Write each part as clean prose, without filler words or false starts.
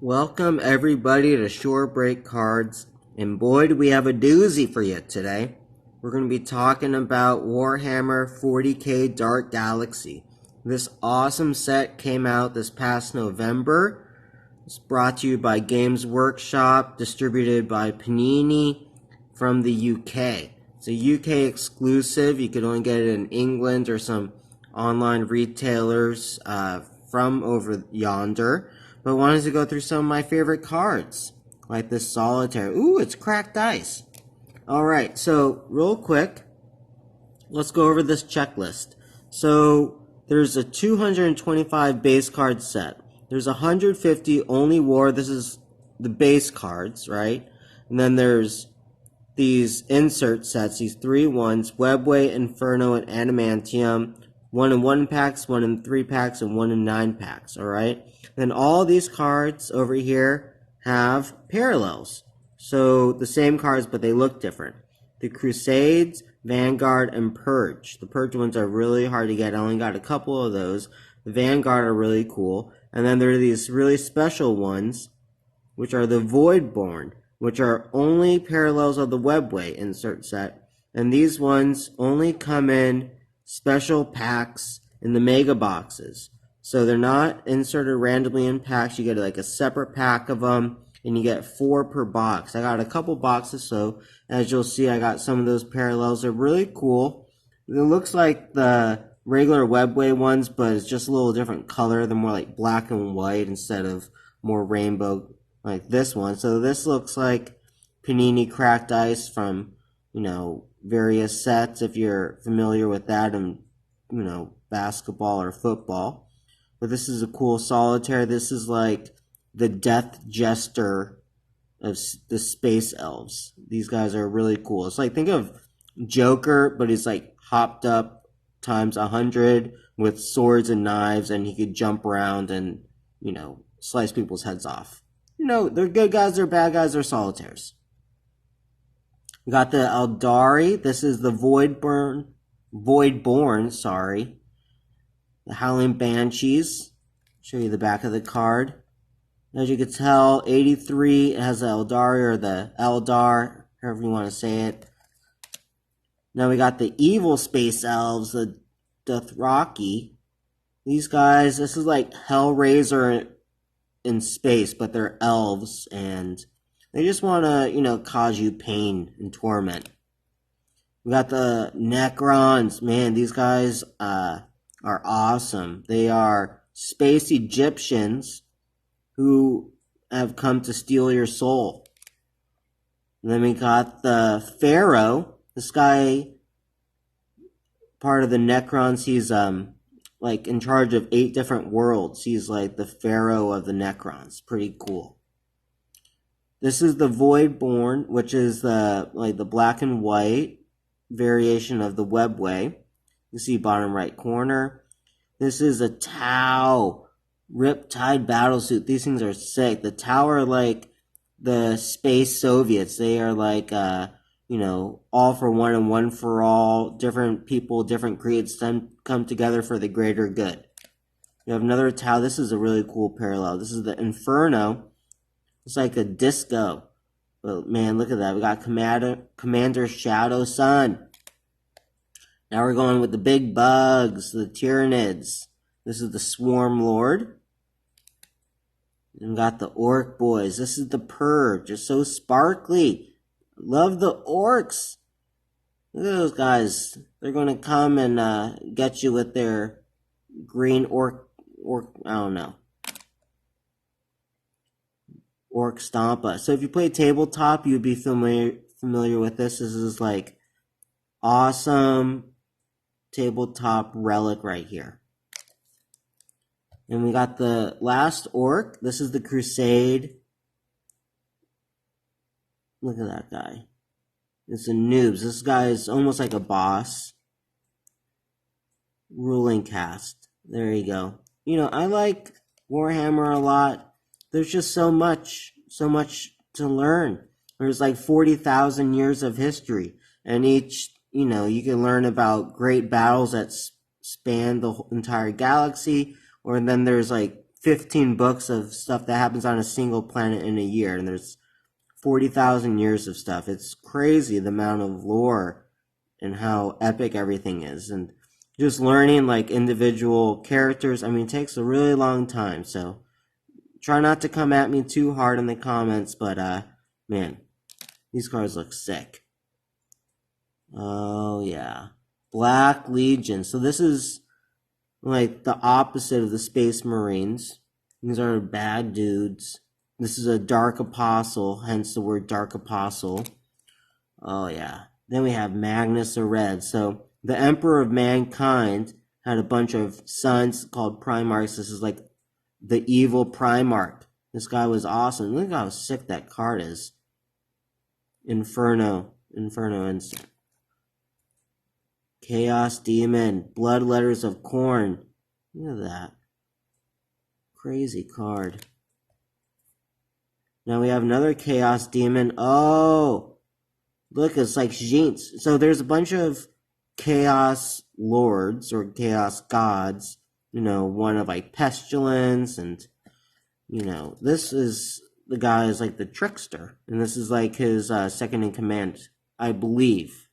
Welcome everybody to Shore Break Cards, and boy do we have a doozy for you today. We're going to be talking about Warhammer 40k Dark Galaxy. This awesome set came out this past November. It's brought to you by Games Workshop, distributed by Panini from the UK. It's a UK exclusive. You can only get it in England or some online retailers from over yonder. But I wanted to go through some of my favorite cards, like this Solitaire. Ooh, it's cracked ice. Alright, so real quick, let's go over this checklist. So there's a 225 base card set. There's 150 only war. This is the base cards, right? And then there's these insert sets, these 3 ones, Webway, Inferno, and Adamantium. 1 in 1 packs, 1 in 3 packs, and 1 in 9 packs, alright? Then all these cards over here have parallels. So the same cards, but they look different. The Crusades, Vanguard, and Purge. The Purge ones are really hard to get. I only got a couple of those. The Vanguard are really cool. And then there are these really special ones, which are the Voidborn, which are only parallels of the Webway insert set. And these ones only come in special packs in the mega boxes. So they're not inserted randomly in packs. You get like a separate pack of them, and you get 4 per box. I got a couple boxes, so as you'll see, I got some of those parallels. They're really cool. It looks like the regular Webway ones, but it's just a little different color. They're more like black and white instead of more rainbow like this one. So this looks like Panini Cracked Ice from, various sets, if you're familiar with that in, basketball or football. But this is a cool Solitaire. This is like the Death Jester of the Space Elves. These guys are really cool. It's like, think of Joker, but he's like hopped up times 100 with swords and knives, and he could jump around and, slice people's heads off. They're good guys, they're bad guys, they're Solitaires. We got the Eldari. This is the Voidborn, The Howling Banshees. Show you the back of the card. As you can tell, 83, it has the Eldari or the Eldar, however you want to say it. Now we got the evil Space Elves, the Dothraki. These guys, this is like Hellraiser in space, but they're elves, and they just want to, cause you pain and torment. We got the Necrons. Man, these guys are awesome. They are space Egyptians who have come to steal your soul. And then we got the Pharaoh. This guy, part of the Necrons, he's like in charge of 8 different worlds. He's like the Pharaoh of the Necrons. Pretty cool. This is the Voidborn, which is the black and white variation of the Webway. You see bottom right corner. This is a Tau Riptide Battlesuit. These things are sick. The Tau are like the space Soviets. They are like, all for one and one for all. Different people, different creeds come together for the greater good. You have another Tau. This is a really cool parallel. This is the Inferno. It's like a disco. But man, look at that. We got Commander Shadow Sun. Now we're going with the big bugs, the Tyranids. This is the Swarm Lord. And we got the Orc Boys. This is the Purge. They're so sparkly. Love the orcs. Look at those guys. They're going to come and get you with their green orc, I don't know. Orc Stompa. So if you play tabletop, you'd be familiar with this. This is like awesome tabletop relic right here. And we got the last orc. This is the Crusade. Look at that guy. It's a noobs. This guy is almost like a boss. Ruling cast. There you go. I like Warhammer a lot. There's just so much to learn. There's like 40,000 years of history, and each, you can learn about great battles that span the entire galaxy, or then there's like 15 books of stuff that happens on a single planet in a year, and there's 40,000 years of stuff. It's crazy the amount of lore and how epic everything is. And just learning like individual characters, I mean, it takes a really long time. So try not to come at me too hard in the comments, but man, these cards look sick. Oh yeah. Black Legion. So this is like the opposite of the Space Marines. These are bad dudes. This is a Dark Apostle, hence the word Dark Apostle. Oh yeah. Then we have Magnus the Red. So the Emperor of Mankind had a bunch of sons called Primarchs. This is like the evil Primarch. This guy was awesome. Look how sick that card is. Inferno Instant. Chaos Demon. Blood Letters of Corn. Look at that. Crazy card. Now we have another Chaos Demon. Oh! Look, it's like Jinx. So there's a bunch of Chaos Lords or Chaos Gods. You know, one of like Pestilence, and you know, this is the guy is like the Trickster, and this is like his second in command, I believe.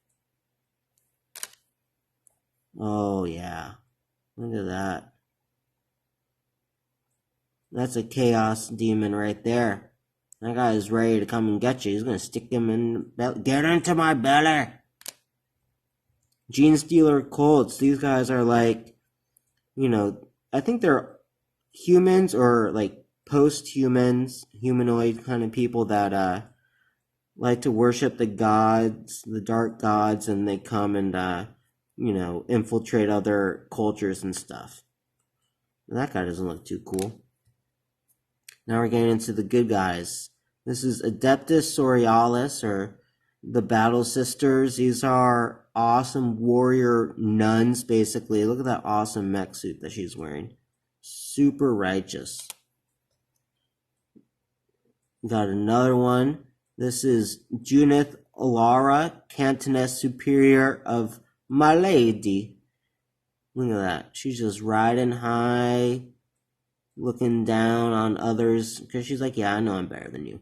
Oh yeah, look at that. That's a Chaos Demon right there. That guy is ready to come and get you. He's gonna stick him in the belly. Get into my belly! Gene Stealer Colts. These guys are like, you know, I think they're humans or like post-humans, humanoid kind of people that like to worship the gods, the dark gods, and they come and you know, infiltrate other cultures and stuff. That guy doesn't look too cool. Now we're getting into the good guys. This is Adeptus Sororialis, or the Battle Sisters. These are awesome warrior nuns, basically. Look at that awesome mech suit that she's wearing. Super righteous. Got another one. This is Junith Alara, Cantoness Superior of My Lady. Look at that. She's just riding high, looking down on others, because she's like, yeah, I know I'm better than you.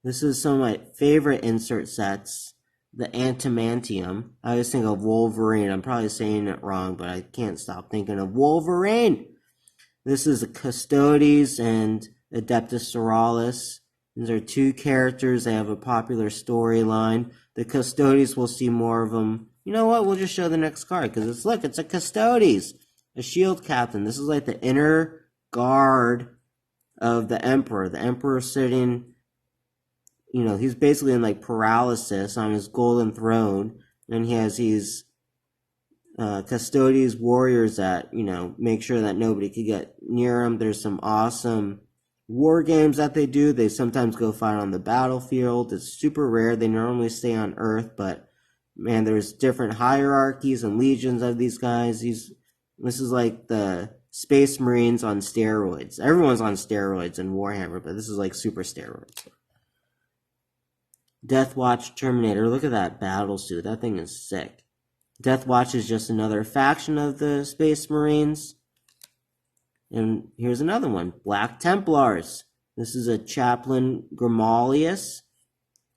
This is some of my favorite insert sets. The Antimantium. I always think of Wolverine. I'm probably saying it wrong, but I can't stop thinking of Wolverine. This is the Custodes and Adeptus Sororialis. These are two characters. They have a popular storyline. The Custodes, we'll see more of them. You know what? We'll just show the next card, because it's a Custodes. A shield captain. This is like the inner guard of the Emperor. The Emperor sitting, you know, he's basically in like paralysis on his golden throne, and he has these Custodes warriors that, you know, make sure that nobody could get near him. There's some awesome war games that they do. They sometimes go fight on the battlefield. It's super rare. They normally stay on Earth, but man, there's different hierarchies and legions of these guys. This is like the Space Marines on steroids. Everyone's on steroids in Warhammer, but this is like super steroids. Deathwatch Terminator. Look at that battle suit. That thing is sick. Deathwatch is just another faction of the Space Marines. And here's another one. Black Templars. This is a Chaplain Grimalius.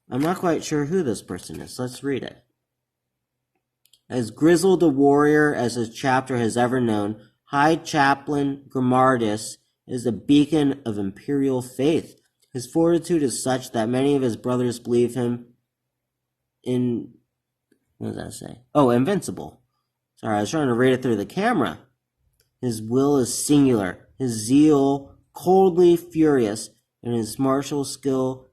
I'm not quite sure who this person is. Let's read it. As grizzled a warrior as his chapter has ever known, High Chaplain Grimardus is a beacon of imperial faith. His fortitude is such that many of his brothers believe him what does that say? Oh, invincible. Sorry, I was trying to read it through the camera. His will is singular, his zeal coldly furious, and his martial skill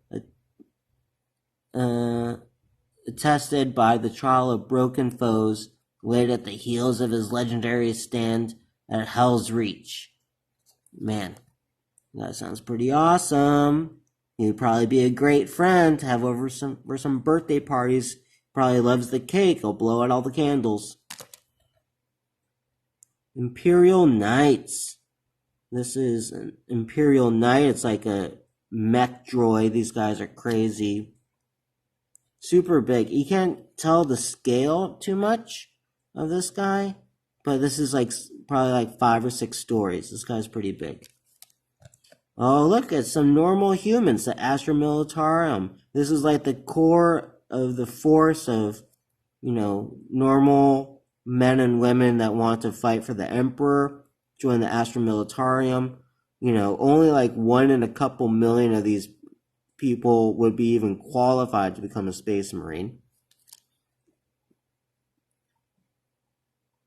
attested by the trial of broken foes laid at the heels of his legendary stand at Hell's Reach. Man, that sounds pretty awesome. He'd probably be a great friend to have over for some birthday parties. Probably loves the cake. He'll blow out all the candles. Imperial Knights. This is an Imperial Knight. It's like a mech droid. These guys are crazy. Super big. You can't tell the scale too much of this guy, but this is like probably like 5 or 6 stories. This guy's pretty big. Oh, look at some normal humans, the Astra Militarum. This is like the core of the force of, normal men and women that want to fight for the Emperor, join the Astra Militarum. Only like 1 in a couple million of these people would be even qualified to become a Space Marine.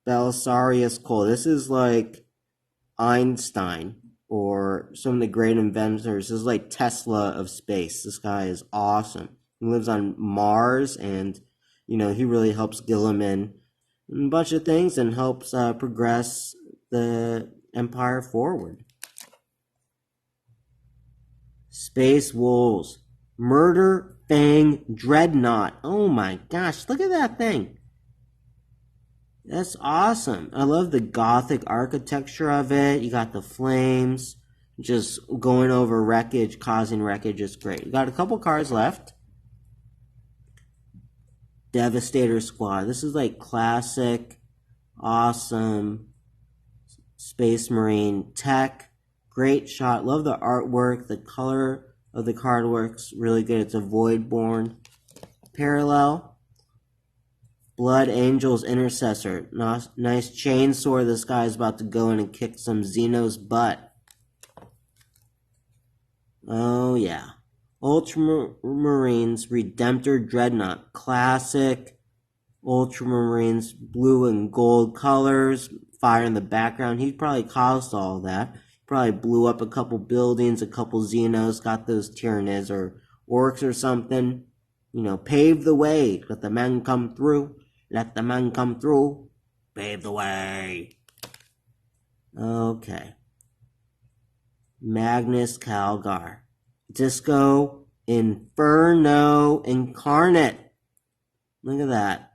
Belisarius Cole. This is like Einstein or some of the great inventors. This is like Tesla of space. This guy is awesome. He lives on Mars, and he really helps Gilliman and a bunch of things and helps progress the Empire forward. Space Wolves. Murder Fang Dreadnought. Oh my gosh, look at that thing. That's awesome. I love the Gothic architecture of it. You got the flames just going over wreckage, causing wreckage. It's great. You got a couple cars left. Devastator Squad. This is like classic, awesome Space Marine tech. Great shot. Love the artwork. The color of the card works really good. It's a Voidborn parallel. Blood Angels Intercessor. Nice chainsaw. This guy is about to go in and kick some Xeno's butt. Oh yeah. Ultramarines Redemptor Dreadnought. Classic Ultramarines, blue and gold colors. Fire in the background. He probably caused all that. Probably blew up a couple buildings, a couple Xenos, got those Tyranids or Orcs or something. Paved the way. Let the men come through. Let the men come through. Pave the way. Okay. Magnus Calgar. Disco Inferno Incarnate. Look at that.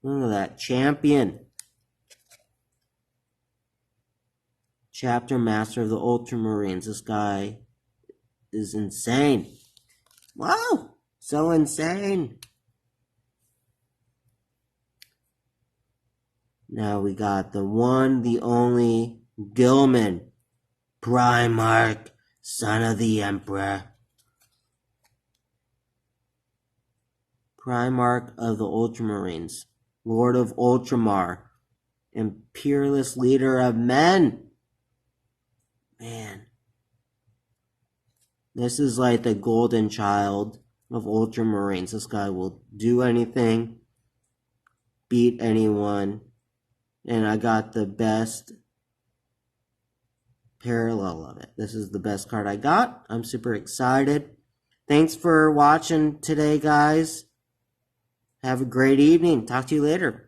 Look at that. Champion. Chapter Master of the Ultramarines. This guy is insane. Wow. So insane. Now we got the one, the only Gilman. Primarch, son of the Emperor. Primarch of the Ultramarines. Lord of Ultramar. Imperialist leader of men. Man. This is like the golden child of Ultramarines. This guy will do anything. Beat anyone. And I got the best parallel of it. This is the best card I got. I'm super excited. Thanks for watching today, guys. Have a great evening. Talk to you later.